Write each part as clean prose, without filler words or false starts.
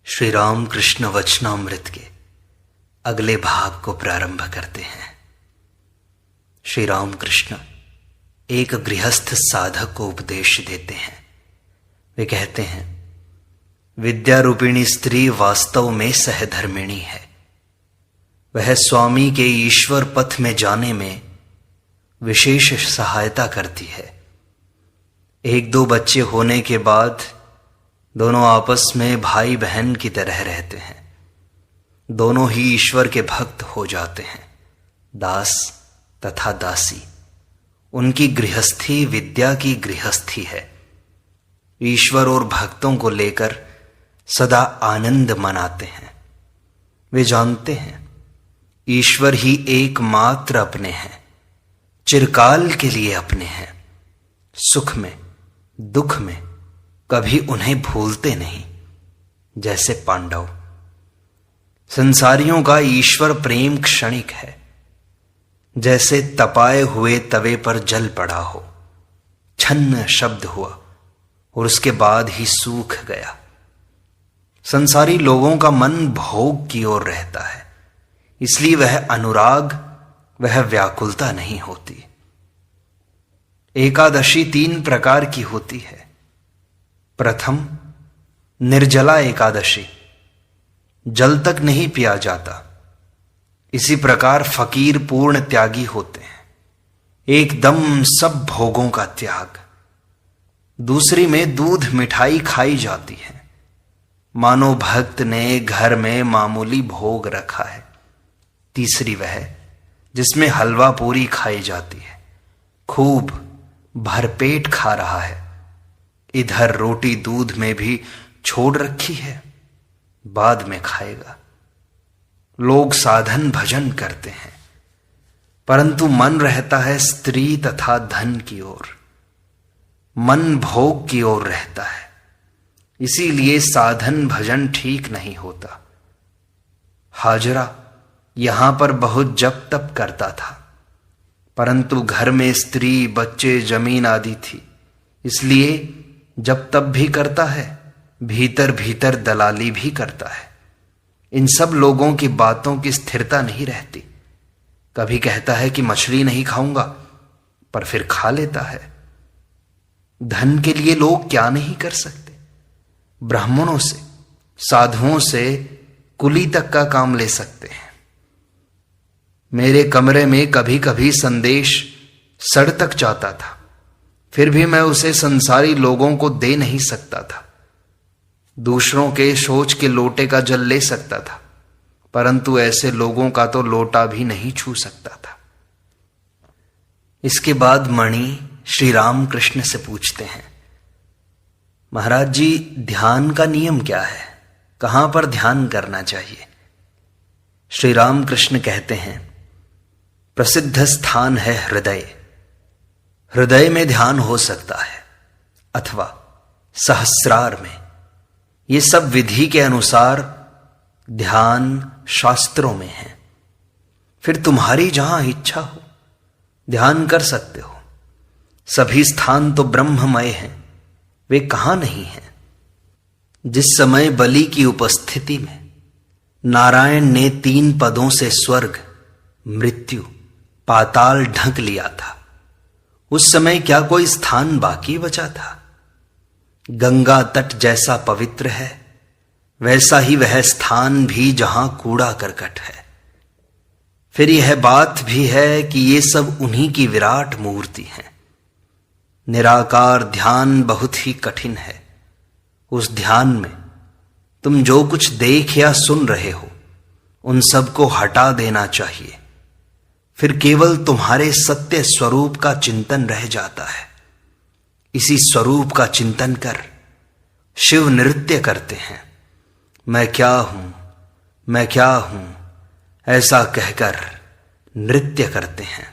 श्री राम कृष्ण वचनामृत के अगले भाग को प्रारंभ करते हैं। श्री राम कृष्ण एक गृहस्थ साधक को उपदेश देते हैं। वे कहते हैं, विद्या रूपिणी स्त्री वास्तव में सहधर्मिणी है। वह स्वामी के ईश्वर पथ में जाने में विशेष सहायता करती है। एक दो बच्चे होने के बाद दोनों आपस में भाई बहन की तरह रहते हैं। दोनों ही ईश्वर के भक्त हो जाते हैं, दास तथा दासी। उनकी गृहस्थी विद्या की गृहस्थी है। ईश्वर और भक्तों को लेकर सदा आनंद मनाते हैं। वे जानते हैं ईश्वर ही एकमात्र अपने हैं, चिरकाल के लिए अपने हैं। सुख में दुख में कभी उन्हें भूलते नहीं। जैसे पांडव। संसारियों का ईश्वर प्रेम क्षणिक है, जैसे तपाए हुए तवे पर जल पड़ा हो, छन्न शब्द हुआ और उसके बाद ही सूख गया। संसारी लोगों का मन भोग की ओर रहता है, इसलिए वह अनुराग, वह व्याकुलता नहीं होती। एकादशी 3 प्रकार की होती है। प्रथम निर्जला एकादशी, जल तक नहीं पिया जाता। इसी प्रकार फकीर पूर्ण त्यागी होते हैं, एकदम सब भोगों का त्याग। दूसरी में दूध मिठाई खाई जाती है, मानो भक्त ने घर में मामूली भोग रखा है। तीसरी वह जिसमें हलवा पूरी खाई जाती है, खूब भरपेट खा रहा है। इधर रोटी दूध में भी छोड़ रखी है, बाद में खाएगा। लोग साधन भजन करते हैं, परंतु मन रहता है स्त्री तथा धन की ओर। मन भोग की ओर रहता है, इसीलिए साधन भजन ठीक नहीं होता। हाजरा यहां पर बहुत जप तप करता था, परंतु घर में स्त्री बच्चे जमीन आदि थी, इसलिए जब तब भी करता है, भीतर भीतर दलाली भी करता है। इन सब लोगों की बातों की स्थिरता नहीं रहती। कभी कहता है कि मछली नहीं खाऊंगा, पर फिर खा लेता है। धन के लिए लोग क्या नहीं कर सकते। ब्राह्मणों से, साधुओं से कुली तक का काम ले सकते हैं। मेरे कमरे में कभी कभी संदेश सड़ तक जाता था, फिर भी मैं उसे संसारी लोगों को दे नहीं सकता था। दूसरों के शौच के लोटे का जल ले सकता था, परंतु ऐसे लोगों का तो लोटा भी नहीं छू सकता था। इसके बाद मणि श्री राम कृष्ण से पूछते हैं, महाराज जी, ध्यान का नियम क्या है? कहां पर ध्यान करना चाहिए? श्री राम कृष्ण कहते हैं, प्रसिद्ध स्थान है हृदय। हृदय में ध्यान हो सकता है, अथवा सहस्रार में। ये सब विधि के अनुसार ध्यान शास्त्रों में है। फिर तुम्हारी जहां इच्छा हो ध्यान कर सकते हो। सभी स्थान तो ब्रह्ममय हैं, वे कहां नहीं हैं। जिस समय बलि की उपस्थिति में नारायण ने 3 पदों से स्वर्ग, मृत्यु, पाताल ढक लिया था, उस समय क्या कोई स्थान बाकी बचा था? गंगा तट जैसा पवित्र है, वैसा ही वह स्थान भी जहां कूड़ा करकट है। फिर यह बात भी है कि ये सब उन्हीं की विराट मूर्ति है। निराकार ध्यान बहुत ही कठिन है। उस ध्यान में तुम जो कुछ देख या सुन रहे हो, उन सब को हटा देना चाहिए। फिर केवल तुम्हारे सत्य स्वरूप का चिंतन रह जाता है। इसी स्वरूप का चिंतन कर शिव नृत्य करते हैं। मैं क्या हूं, मैं क्या हूं, ऐसा कहकर नृत्य करते हैं।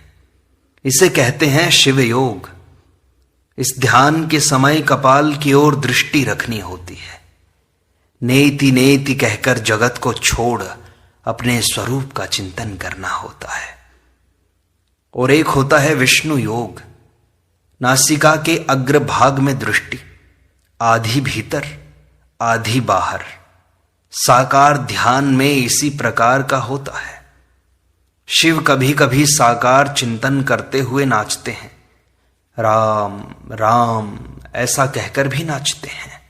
इसे कहते हैं शिव योग। इस ध्यान के समय कपाल की ओर दृष्टि रखनी होती है। नेति नेति कहकर जगत को छोड़ अपने स्वरूप का चिंतन करना होता है। और एक होता है विष्णु योग। नासिका के अग्रभाग में दृष्टि, आधी भीतर आधी बाहर, साकार ध्यान में इसी प्रकार का होता है। शिव कभी कभी साकार चिंतन करते हुए नाचते हैं, राम राम ऐसा कहकर भी नाचते हैं।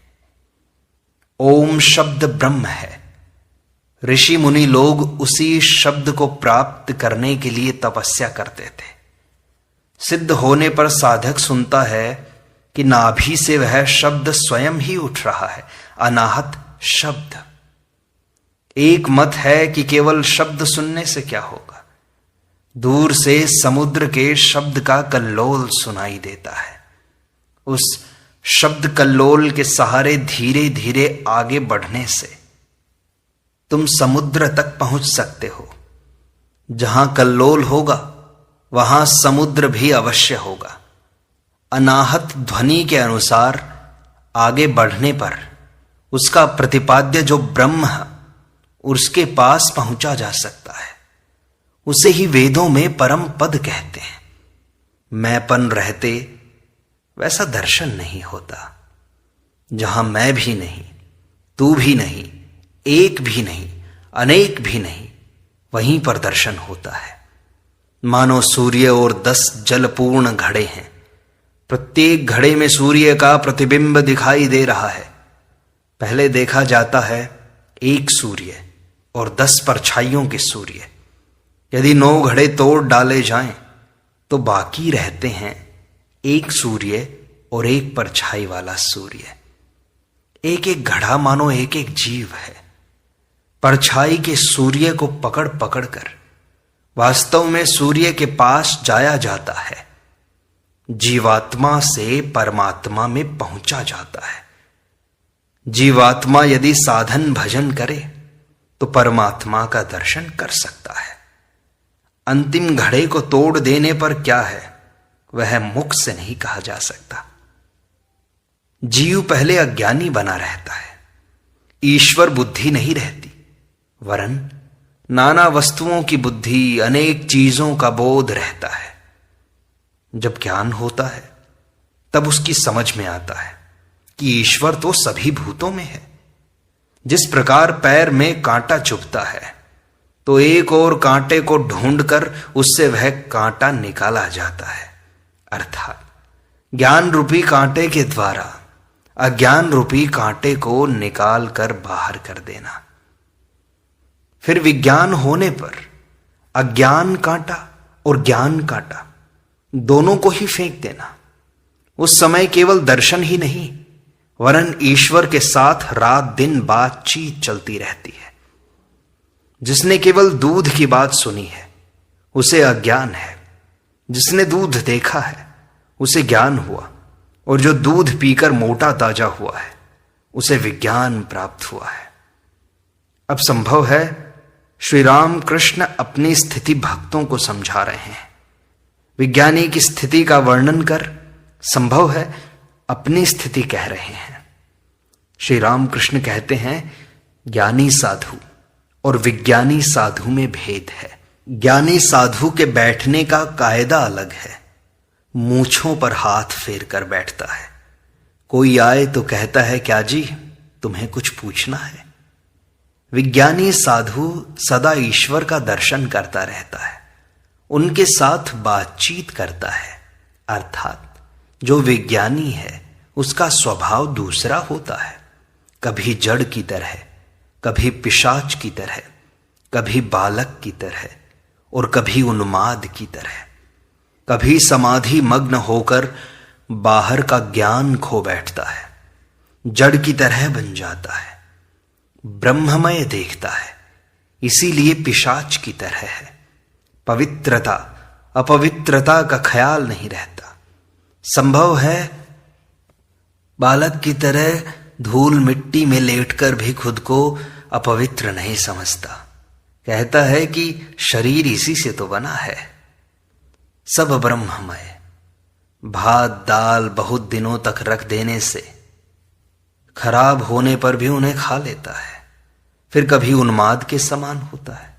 ओम शब्द ब्रह्म है। ऋषि मुनि लोग उसी शब्द को प्राप्त करने के लिए तपस्या करते थे। सिद्ध होने पर साधक सुनता है कि नाभि से वह शब्द स्वयं ही उठ रहा है, अनाहत शब्द। एक मत है कि केवल शब्द सुनने से क्या होगा, दूर से समुद्र के शब्द का कल्लोल सुनाई देता है। उस शब्द कल्लोल के सहारे धीरे धीरे आगे बढ़ने से तुम समुद्र तक पहुंच सकते हो। जहां कल्लोल होगा वहां समुद्र भी अवश्य होगा। अनाहत ध्वनि के अनुसार आगे बढ़ने पर उसका प्रतिपाद्य जो ब्रह्म है उसके पास पहुंचा जा सकता है। उसे ही वेदों में परम पद कहते हैं। मैंपन रहते वैसा दर्शन नहीं होता। जहां मैं भी नहीं, तू भी नहीं, एक भी नहीं, अनेक भी नहीं, वहीं पर दर्शन होता है। मानो सूर्य और 10 जलपूर्ण घड़े हैं। प्रत्येक घड़े में सूर्य का प्रतिबिंब दिखाई दे रहा है। पहले देखा जाता है एक सूर्य और 10 परछाइयों के सूर्य। यदि 9 घड़े तोड़ डाले जाएं तो बाकी रहते हैं एक सूर्य और एक परछाई वाला सूर्य। एक एक घड़ा मानो एक एक जीव है। परछाई के सूर्य को पकड़ पकड़ कर वास्तव में सूर्य के पास जाया जाता है। जीवात्मा से परमात्मा में पहुंचा जाता है। जीवात्मा यदि साधन भजन करे तो परमात्मा का दर्शन कर सकता है। अंतिम घड़े को तोड़ देने पर क्या है वह मुख से नहीं कहा जा सकता। जीव पहले अज्ञानी बना रहता है, ईश्वर बुद्धि नहीं रहती, वरन नाना वस्तुओं की बुद्धि, अनेक चीजों का बोध रहता है। जब ज्ञान होता है तब उसकी समझ में आता है कि ईश्वर तो सभी भूतों में है। जिस प्रकार पैर में कांटा चुभता है तो एक और कांटे को ढूंढकर उससे वह कांटा निकाला जाता है। अर्थात ज्ञान रूपी कांटे के द्वारा अज्ञान रूपी कांटे को निकाल कर बाहर कर देना। फिर विज्ञान होने पर अज्ञान कांटा और ज्ञान कांटा दोनों को ही फेंक देना। उस समय केवल दर्शन ही नहीं वरन ईश्वर के साथ रात दिन बातचीत चलती रहती है। जिसने केवल दूध की बात सुनी है उसे अज्ञान है, जिसने दूध देखा है उसे ज्ञान हुआ, और जो दूध पीकर मोटा ताजा हुआ है उसे विज्ञान प्राप्त हुआ है। अब संभव है श्री राम कृष्ण अपनी स्थिति भक्तों को समझा रहे हैं। विज्ञानी की स्थिति का वर्णन कर संभव है अपनी स्थिति कह रहे हैं। श्री राम कृष्ण कहते हैं ज्ञानी साधु और विज्ञानी साधु में भेद है। ज्ञानी साधु के बैठने का कायदा अलग है। मूंछों पर हाथ फेर कर बैठता है। कोई आए तो कहता है क्या जी तुम्हें कुछ पूछना है। विज्ञानी साधु सदा ईश्वर का दर्शन करता रहता है, उनके साथ बातचीत करता है। अर्थात जो विज्ञानी है उसका स्वभाव दूसरा होता है। कभी जड़ की तरह, कभी पिशाच की तरह, कभी बालक की तरह और कभी उन्माद की तरह। कभी समाधि मग्न होकर बाहर का ज्ञान खो बैठता है, जड़ की तरह बन जाता है, ब्रह्ममय देखता है, इसीलिए पिशाच की तरह है। पवित्रता अपवित्रता का ख्याल नहीं रहता। संभव है बालक की तरह धूल मिट्टी में लेटकर भी खुद को अपवित्र नहीं समझता। कहता है कि शरीर इसी से तो बना है, सब ब्रह्ममय। भात दाल बहुत दिनों तक रख देने से खराब होने पर भी उन्हें खा लेता है। फिर कभी उन्माद के समान होता है।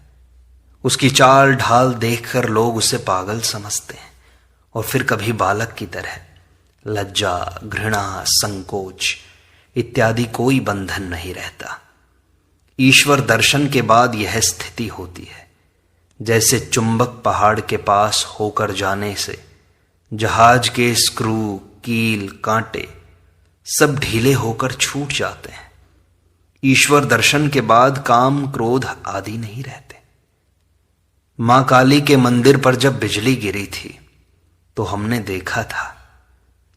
उसकी चाल ढाल देखकर लोग उसे पागल समझते हैं। और फिर कभी बालक की तरह लज्जा, घृणा, संकोच इत्यादि कोई बंधन नहीं रहता। ईश्वर दर्शन के बाद यह स्थिति होती है। जैसे चुंबक पहाड़ के पास होकर जाने से जहाज के स्क्रू, कील, कांटे सब ढीले होकर छूट जाते हैं। ईश्वर दर्शन के बाद काम, क्रोध आदि नहीं रहते। मां काली के मंदिर पर जब बिजली गिरी थी तो हमने देखा था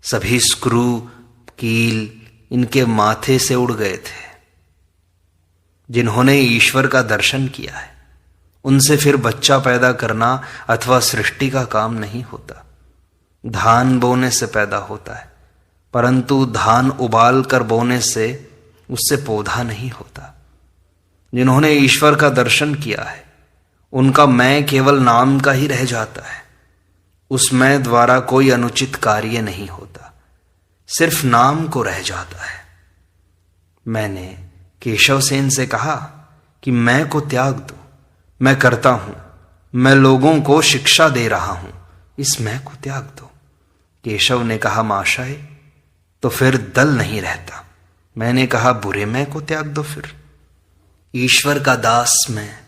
सभी स्क्रू, कील इनके माथे से उड़ गए थे। जिन्होंने ईश्वर का दर्शन किया है उनसे फिर बच्चा पैदा करना अथवा सृष्टि का काम नहीं होता। धान बोने से पैदा होता है, परंतु धान उबाल कर बोने से उससे पौधा नहीं होता। जिन्होंने ईश्वर का दर्शन किया है उनका मैं केवल नाम का ही रह जाता है। उस मैं द्वारा कोई अनुचित कार्य नहीं होता, सिर्फ नाम को रह जाता है। मैंने केशव सेन से कहा कि मैं को त्याग दो, मैं करता हूं, मैं लोगों को शिक्षा दे रहा हूं, इस मैं को त्याग दो। केशव ने कहा महाशय तो फिर दल नहीं रहता। मैंने कहा बुरे मैं को त्याग दो फिर। ईश्वर का दास मैं,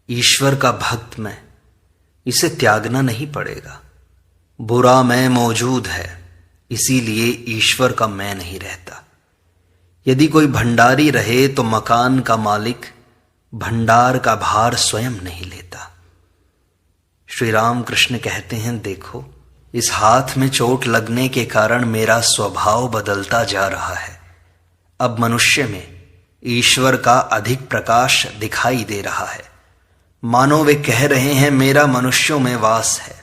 ईश्वर का भक्त मैं, इसे त्यागना नहीं पड़ेगा। बुरा मैं मौजूद है, इसीलिए ईश्वर का मैं नहीं रहता। यदि कोई भंडारी रहे तो मकान का मालिक भंडार का भार स्वयं नहीं लेता। श्री राम कृष्ण कहते हैं, देखो इस हाथ में चोट लगने के कारण मेरा स्वभाव बदलता जा रहा है। अब मनुष्य में ईश्वर का अधिक प्रकाश दिखाई दे रहा है। मानो वे कह रहे हैं मेरा मनुष्यों में वास है,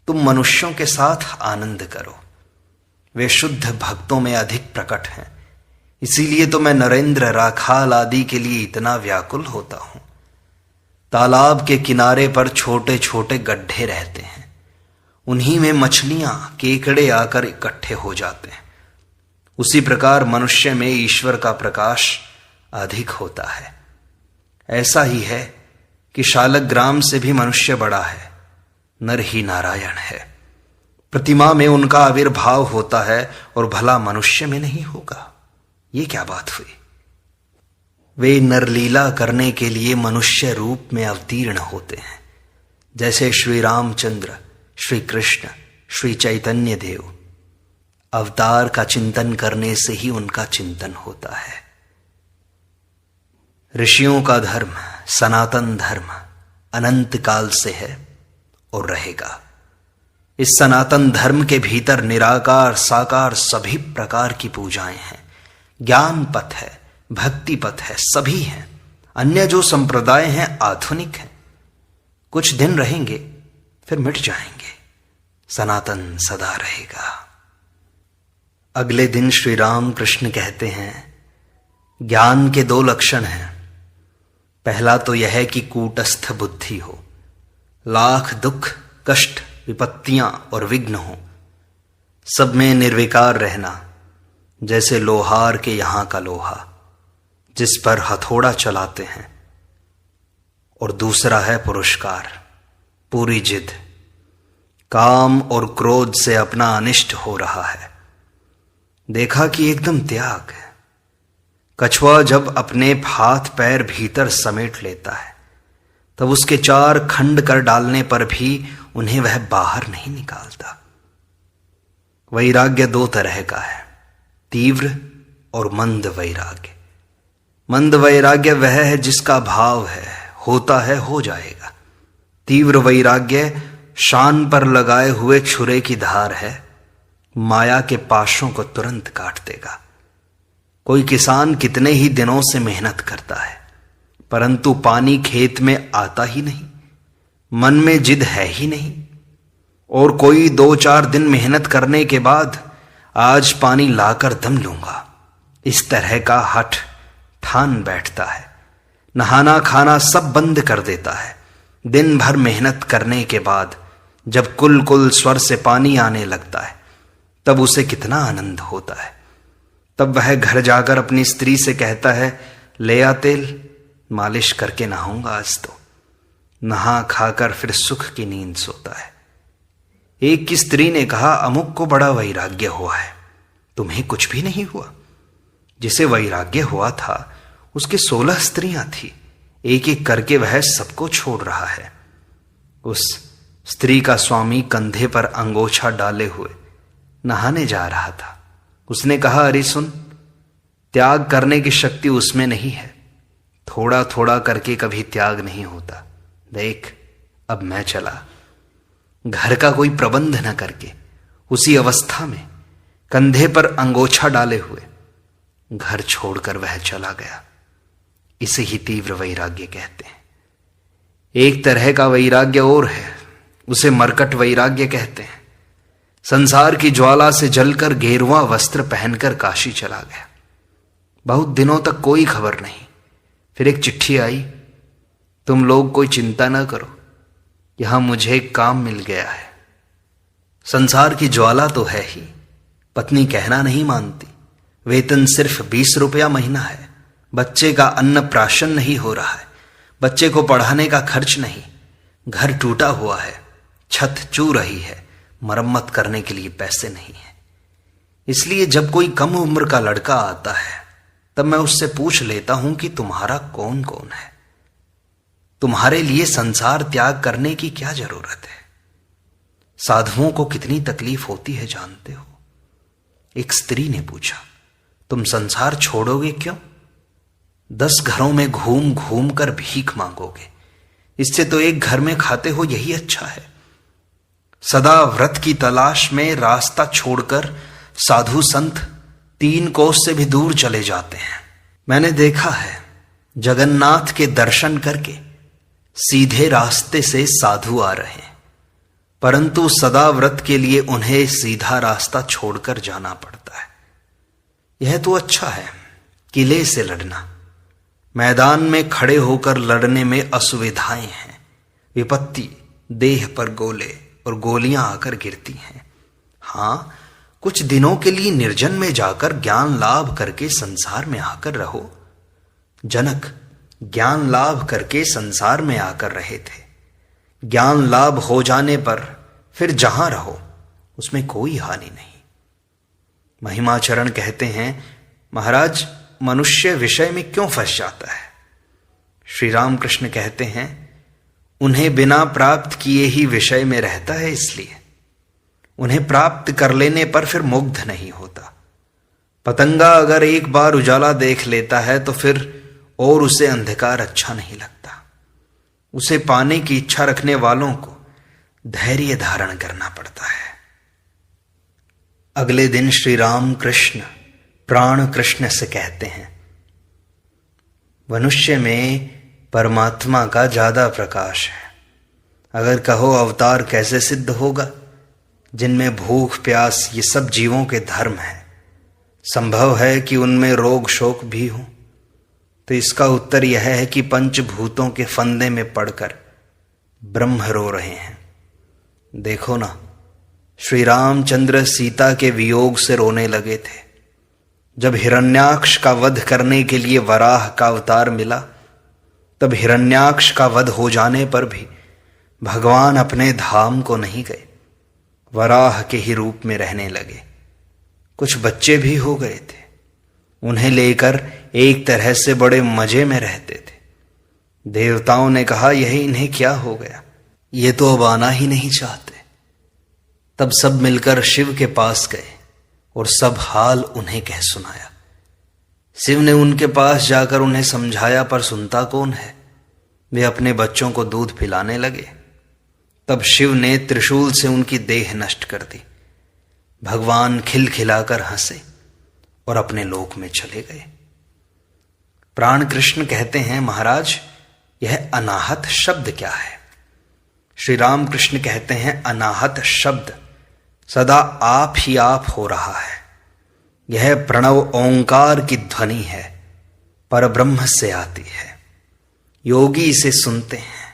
तुम मनुष्यों के साथ आनंद करो। वे शुद्ध भक्तों में अधिक प्रकट हैं, इसीलिए तो मैं नरेंद्र, राखाल आदि के लिए इतना व्याकुल होता हूं। तालाब के किनारे पर छोटे छोटे गड्ढे रहते हैं, उन्हीं में मछलियां, केकड़े आकर इकट्ठे हो जाते हैं। उसी प्रकार मनुष्य में ईश्वर का प्रकाश अधिक होता है। ऐसा ही है कि शालग्राम से भी मनुष्य बड़ा है, नर ही नारायण है। प्रतिमा में उनका आविर्भाव होता है और भला मनुष्य में नहीं होगा, ये क्या बात हुई। वे नरलीला करने के लिए मनुष्य रूप में अवतीर्ण होते हैं। जैसे श्री रामचंद्र, श्री कृष्ण, श्री चैतन्य देव, अवतार का चिंतन करने से ही उनका चिंतन होता है। ऋषियों का धर्म, सनातन धर्म अनंत काल से है और रहेगा। इस सनातन धर्म के भीतर निराकार, साकार सभी प्रकार की पूजाएं हैं। ज्ञान पथ है, भक्ति पथ है, सभी हैं। अन्य जो संप्रदाय हैं आधुनिक हैं, कुछ दिन रहेंगे फिर मिट जाएंगे। सनातन सदा रहेगा। अगले दिन श्री राम कृष्ण कहते हैं, ज्ञान के दो लक्षण हैं। पहला तो यह है कि कूटस्थ बुद्धि हो, लाख दुख, कष्ट, विपत्तियां और विघ्न हो, सब में निर्विकार रहना, जैसे लोहार के यहां का लोहा जिस पर हथौड़ा चलाते हैं। और दूसरा है पुरुषकार, पूरी जिद, काम और क्रोध से अपना अनिष्ट हो रहा है। देखा कि एकदम त्याग है। कछुआ जब अपने हाथ पैर भीतर समेट लेता है तब उसके 4 खंड कर डालने पर भी उन्हें वह बाहर नहीं निकालता। वैराग्य 2 तरह का है, तीव्र और मंद वैराग्य। मंद वैराग्य वह है जिसका भाव है, होता है, हो जाएगा। तीव्र वैराग्य शान पर लगाए हुए छुरे की धार है, माया के पाशों को तुरंत काट देगा। कोई किसान कितने ही दिनों से मेहनत करता है, परंतु पानी खेत में आता ही नहीं, मन में जिद है ही नहीं। और कोई 2-4 दिन मेहनत करने के बाद आज पानी लाकर दम लूंगा, इस तरह का हठ ठान बैठता है। नहाना खाना सब बंद कर देता है। दिन भर मेहनत करने के बाद जब कुल कुल स्वर से पानी आने लगता है तब उसे कितना आनंद होता है। तब वह घर जाकर अपनी स्त्री से कहता है, ले आ तेल, मालिश करके नहाऊंगा आज तो। नहा खाकर फिर सुख की नींद सोता है। एक की स्त्री ने कहा, अमुक को बड़ा वैराग्य हुआ है, तुम्हें कुछ भी नहीं हुआ? जिसे वैराग्य हुआ था उसके 16 स्त्रियां थी, एक एक करके वह सबको छोड़ रहा है। उस स्त्री का स्वामी कंधे पर अंगोछा डाले हुए नहाने जा रहा था। उसने कहा, अरे सुन, त्याग करने की शक्ति उसमें नहीं है, थोड़ा थोड़ा करके कभी त्याग नहीं होता। देख, अब मैं चला। घर का कोई प्रबंध न करके उसी अवस्था में कंधे पर अंगोछा डाले हुए घर छोड़कर वह चला गया। इसे ही तीव्र वैराग्य कहते हैं। एक तरह का वैराग्य और है, उसे मरकट वैराग्य कहते हैं। संसार की ज्वाला से जलकर गेरुआ वस्त्र पहनकर काशी चला गया। बहुत दिनों तक कोई खबर नहीं। फिर एक चिट्ठी आई, तुम लोग कोई चिंता ना करो, यहां मुझे एक काम मिल गया है। संसार की ज्वाला तो है ही, पत्नी कहना नहीं मानती, वेतन सिर्फ 20 रुपया महीना है, बच्चे का अन्न प्राशन नहीं हो रहा है, बच्चे को पढ़ाने का खर्च नहीं, घर टूटा हुआ है, छत चू रही है, मरम्मत करने के लिए पैसे नहीं है। इसलिए जब कोई कम उम्र का लड़का आता है तब मैं उससे पूछ लेता हूं कि तुम्हारा कौन कौन है, तुम्हारे लिए संसार त्याग करने की क्या जरूरत है। साधुओं को कितनी तकलीफ होती है जानते हो। एक स्त्री ने पूछा, तुम संसार छोड़ोगे क्यों? 10 घरों में घूम घूम कर भीख मांगोगे, इससे तो एक घर में खाते हो यही अच्छा है। सदा व्रत की तलाश में रास्ता छोड़कर साधु संत 3 कोस से भी दूर चले जाते हैं। मैंने देखा है, जगन्नाथ के दर्शन करके सीधे रास्ते से साधु आ रहे हैं, परंतु सदा व्रत के लिए उन्हें सीधा रास्ता छोड़कर जाना पड़ता है। यह तो अच्छा है, किले से लड़ना, मैदान में खड़े होकर लड़ने में असुविधाएं हैं, विपत्ति, देह पर गोले और गोलियां आकर गिरती हैं। हां, कुछ दिनों के लिए निर्जन में जाकर ज्ञान लाभ करके संसार में आकर रहो। जनक ज्ञान लाभ करके संसार में आकर रहे थे। ज्ञान लाभ हो जाने पर फिर जहां रहो उसमें कोई हानि नहीं। महिमाचरण कहते हैं, महाराज मनुष्य विषय में क्यों फंस जाता है? श्री राम कृष्ण कहते हैं, उन्हें बिना प्राप्त किए ही विषय में रहता है, इसलिए उन्हें प्राप्त कर लेने पर फिर मुग्ध नहीं होता। पतंगा अगर एक बार उजाला देख लेता है तो फिर और उसे अंधकार अच्छा नहीं लगता। उसे पाने की इच्छा रखने वालों को धैर्य धारण करना पड़ता है। अगले दिन श्री राम कृष्ण प्राण कृष्ण से कहते हैं, मनुष्य में परमात्मा का ज्यादा प्रकाश है। अगर कहो अवतार कैसे सिद्ध होगा, जिनमें भूख प्यास ये सब जीवों के धर्म है, संभव है कि उनमें रोग शोक भी हो? तो इसका उत्तर यह है कि पंचभूतों के फंदे में पड़कर ब्रह्म रो रहे हैं। देखो ना, श्री रामचंद्र सीता के वियोग से रोने लगे थे। जब हिरण्याक्ष का वध करने के लिए वराह का अवतार मिला, तब हिरण्याक्ष का वध हो जाने पर भी भगवान अपने धाम को नहीं गए, वराह के ही रूप में रहने लगे। कुछ बच्चे भी हो गए थे, उन्हें लेकर एक तरह से बड़े मजे में रहते थे। देवताओं ने कहा, यही इन्हें क्या हो गया, ये तो अब आना ही नहीं चाहते। तब सब मिलकर शिव के पास गए और सब हाल उन्हें कह सुनाया। शिव ने उनके पास जाकर उन्हें समझाया, पर सुनता कौन है। वे अपने बच्चों को दूध पिलाने लगे। तब शिव ने त्रिशूल से उनकी देह नष्ट कर दी। भगवान खिलखिलाकर हंसे और अपने लोक में चले गए। प्राण कृष्ण कहते हैं, महाराज यह अनाहत शब्द क्या है? श्री राम कृष्ण कहते हैं, अनाहत शब्द सदा आप ही आप हो रहा है। यह प्रणव ओंकार की ध्वनि है, परब्रह्म से आती है। योगी इसे सुनते हैं,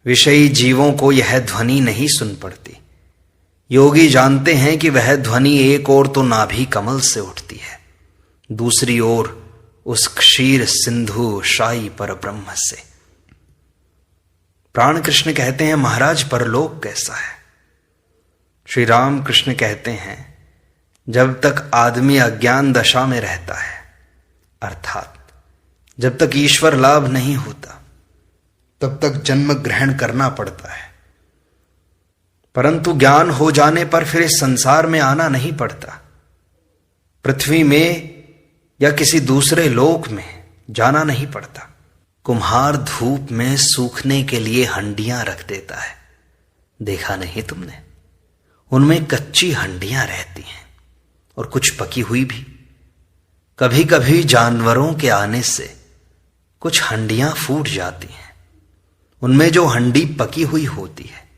विषयी जीवों को यह ध्वनि नहीं सुन पड़ती। योगी जानते हैं कि वह ध्वनि एक ओर तो नाभि कमल से उठती है, दूसरी ओर उस क्षीर सिंधु शाही पर ब्रह्म से। प्राण कृष्ण कहते हैं, महाराज परलोक कैसा है? श्री राम कृष्ण कहते हैं, जब तक आदमी अज्ञान दशा में रहता है, अर्थात जब तक ईश्वर लाभ नहीं होता तब तक जन्म ग्रहण करना पड़ता है, परंतु ज्ञान हो जाने पर फिर इस संसार में आना नहीं पड़ता। पृथ्वी में या किसी दूसरे लोक में जाना नहीं पड़ता। कुम्हार धूप में सूखने के लिए हंडियां रख देता है, देखा नहीं तुमने? उनमें कच्ची हंडियां रहती हैं और कुछ पकी हुई भी। कभी कभी जानवरों के आने से कुछ हंडियां फूट जाती हैं, उनमें जो हंडी पकी हुई होती है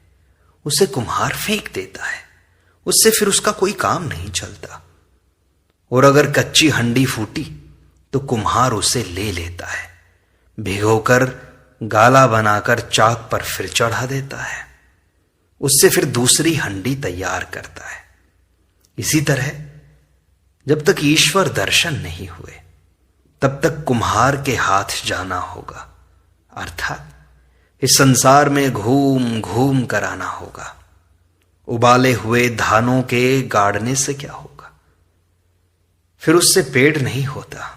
उसे कुम्हार फेंक देता है, उससे फिर उसका कोई काम नहीं चलता। और अगर कच्ची हंडी फूटी तो कुम्हार उसे ले लेता है, भिगोकर गाला बनाकर चाक पर फिर चढ़ा देता है, उससे फिर दूसरी हंडी तैयार करता है। इसी तरह जब तक ईश्वर दर्शन नहीं हुए तब तक कुम्हार के हाथ जाना होगा, अर्थात इस संसार में घूम घूम कर आना होगा। उबाले हुए धानों के गाड़ने से क्या होगा? फिर उससे पेड़ नहीं होता।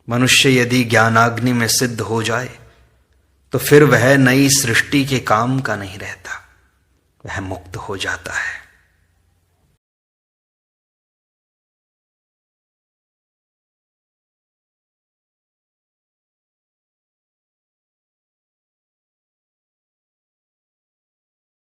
मनुष्य यदि ज्ञानाग्नि में सिद्ध हो जाए तो फिर वह नई सृष्टि के काम का नहीं रहता, वह मुक्त हो जाता है।